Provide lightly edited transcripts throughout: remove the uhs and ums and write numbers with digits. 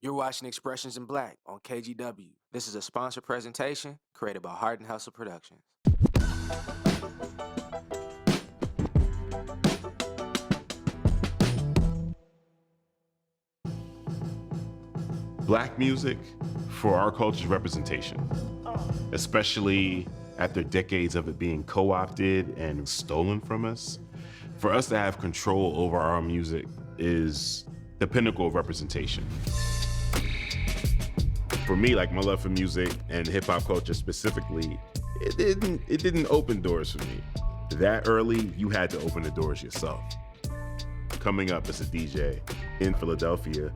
You're watching Expressions in Black on KGW. This is a sponsored presentation created by Heart and Hustle Productions. Black music for our culture's representation, especially after decades of it being co-opted and stolen from us. For us to have control over our music is the pinnacle of representation. For me, like my love for music and hip hop culture specifically, it didn't open doors for me. That early, you had to open the doors yourself. Coming up as a DJ in Philadelphia,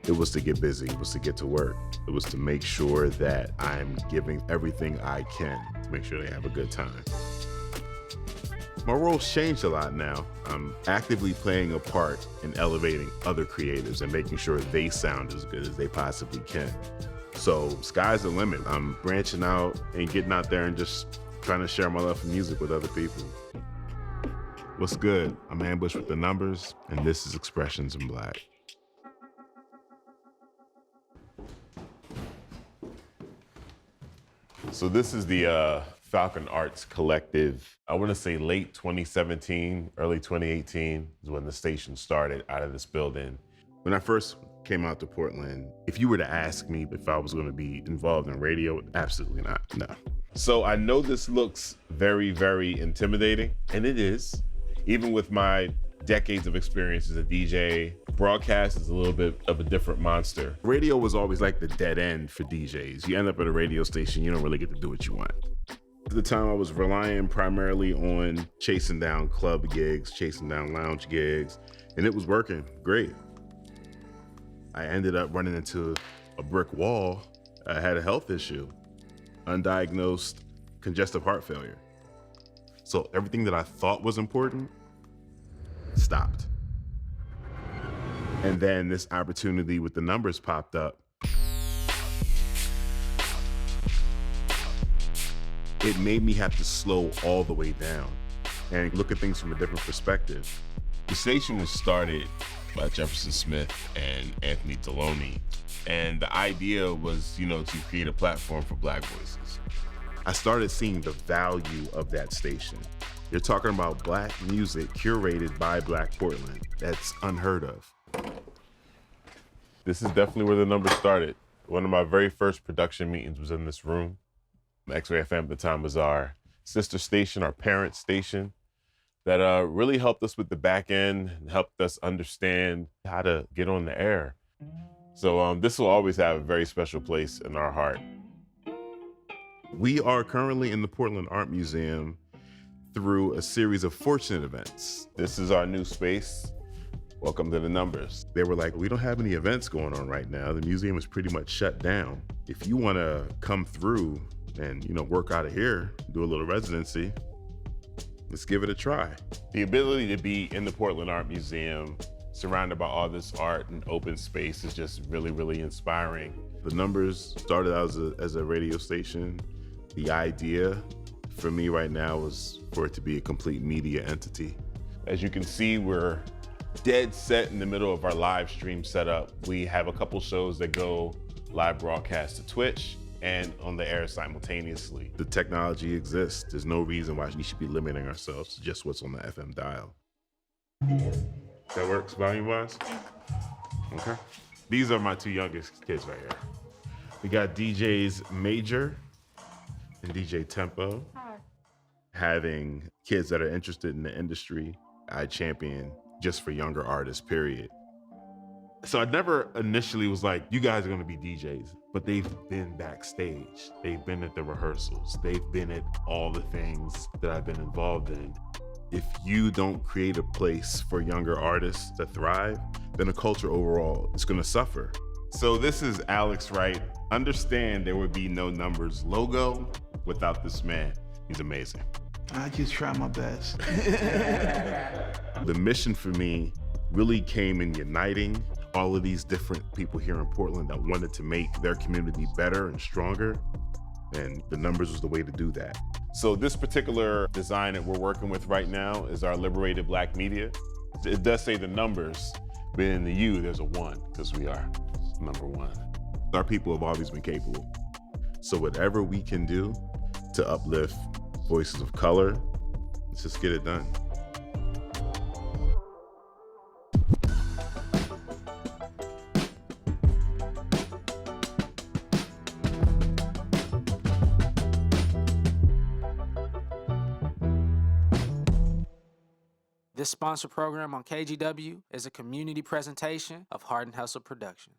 it was to get busy, it was to get to work. It was to make sure that I'm giving everything I can to make sure they have a good time. My role's changed a lot now. I'm actively playing a part in elevating other creatives and making sure they sound as good as they possibly can. So sky's the limit. I'm branching out and getting out there and just trying to share my love for music with other people. What's good? I'm Ambushed with the Numberz, and this is Expressions in Black. So this is the Falcon Arts Collective. I want to say late 2017, early 2018 is when the station started out of this building. When I first came out to Portland, if you were to ask me if I was going to be involved in radio, absolutely not, no. So I know this looks very, very intimidating, and it is. Even with my decades of experience as a DJ, broadcast is a little bit of a different monster. Radio was always like the dead end for DJs. You end up at a radio station, you don't really get to do what you want. At the time, I was relying primarily on chasing down club gigs, chasing down lounge gigs, and it was working great. I ended up running into a brick wall. I had a health issue, undiagnosed congestive heart failure. So everything that I thought was important stopped. And then this opportunity with the Numberz popped up. It made me have to slow all the way down and look at things from a different perspective. The station was started by Jefferson Smith and Anthony Deloney. And the idea was, to create a platform for Black voices. I started seeing the value of that station. You're talking about Black music curated by Black Portland. That's unheard of. This is definitely where the Numberz started. One of my very first production meetings was in this room. X-Ray FM at the time was our sister station, our parent station, that really helped us with the back end and helped us understand how to get on the air. So this will always have a very special place in our heart. We are currently in the Portland Art Museum through a series of fortunate events. This is our new space. Welcome to the Numberz. They were like, we don't have any events going on right now. The museum is pretty much shut down. If you want to come through and work out of here, do a little residency, let's give it a try. The ability to be in the Portland Art Museum, surrounded by all this art and open space, is just really, really inspiring. The Numberz started out as a radio station. The idea for me right now was for it to be a complete media entity. As you can see, we're dead set in the middle of our live stream setup. We have a couple shows that go live broadcast to Twitch and on the air simultaneously. The technology exists. There's no reason why we should be limiting ourselves to just what's on the FM dial. That works volume-wise? Okay. These are my two youngest kids right here. We got DJs Major and DJ Tempo. Hi. Having kids that are interested in the industry, I champion just for younger artists, period. So I never initially was like, you guys are gonna be DJs, but they've been backstage. They've been at the rehearsals. They've been at all the things that I've been involved in. If you don't create a place for younger artists to thrive, then the culture overall is gonna suffer. So this is Alex Wright. Understand there would be no Numberz logo without this man. He's amazing. I just try my best. The mission for me really came in uniting all of these different people here in Portland that wanted to make their community better and stronger. And the Numberz was the way to do that. So this particular design that we're working with right now is our Liberated Black Media. It does say the Numberz, but in the U, there's a 1, because we are number one. Our people have always been capable. So whatever we can do to uplift voices of color, let's just get it done. This sponsor program on KGW is a community presentation of Heart and Hustle Productions.